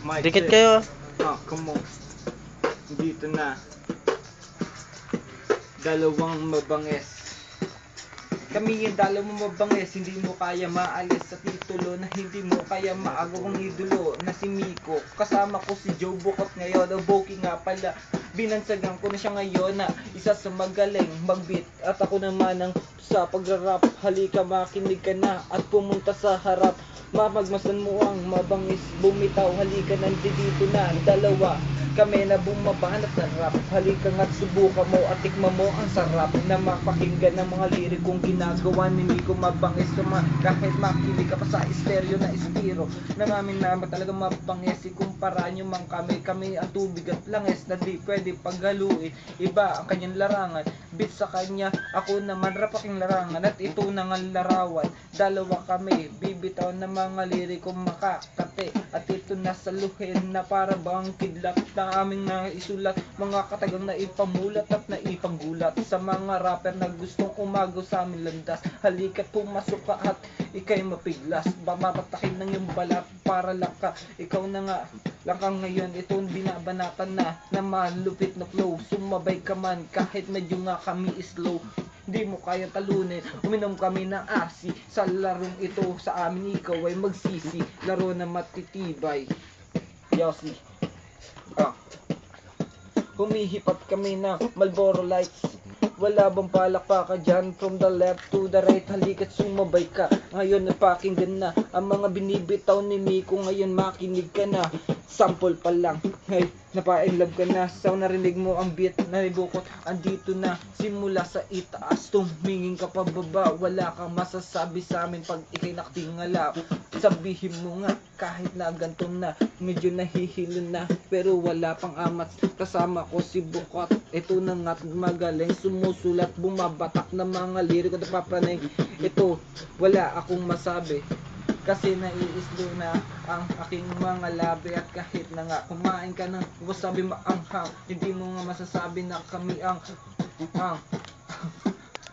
Dikit kayo. Come on. Dito na. Dalawang mabangis. Kami yung dalawang mabangis. Hindi mo kaya maalis sa titulo na hindi mo kaya maagawang idolo na si Miko. Kasama ko si Joe Bukot ngayon. O Boki nga pala. Binansagan ko na siya ngayon na isa sa magaling mag-beat. At ako naman ang sa pagra-rap. Halika makinig ka na at pumunta sa harap. Mapagmasan mo ang mabangis. Bumitaw, halika nandito na dalawa. Kami na bumabanat ng rap. Halika nga't subukan mo at tikman mo ang sarap na mapakinggan ng mga lirikong ginagawa ni Miko Mabangis. Kahit makinig ka pa sa stereo na estiro ng aming naman talaga mabangis. Ikumpara nyo man kami ang tubig at langis na di pwede paghaluin. Iba ang kanyang larangan, beat sa kanya, ako naman rap aking larangan. At ito na nga larawan, dalawa kami bibitaw ng mga lirikong makakate. At ito na saluhin na para bang kidlat na aming naisulat, mga katagang na ipamulat at naipanggulat sa mga rapper na gustong umagaw sa aming landas. Halika't pumasok ka at ikay mapiglas, mapatakin ng iyong balat para laka. Ikaw na nga lang kang ngayon, itong binabanatan na malupit na flow. Sumabay ka man kahit medyo nga kami slow. Di mo kaya talunin, uminom kami ng asi sa larong ito. Sa amin ikaw ay magsisi, laro na matitibay. Yossi. Humihipat kami ng Marlboro Lights. Wala bang palakpakan dyan from the left to the right? Halika't sumabay ka. Ngayon napakinggan na ang mga binibitaw ni Miko. Ngayon makinig ka na. Sample pa lang. Hey, napa-inlove ka na. Sa narinig mo ang beat na ibukot. Andito na. Simula sa itaas. Tumingin ka pa baba. Wala kang masasabi sa amin pag ikay nakatingala. Sabihin mo nga kahit na ganito na. Medyo nahihilo na. Pero wala pang amat. Kasama ko si Bukot. Ito na nga't magaling sumusulat, bumabatak ng mga liriko na papraning. Ito, wala akong masabi kasi naiislo na ang aking mga labi. At kahit na nga kumain ka ng wasabi maanghang, hindi mo nga masasabi na kami ang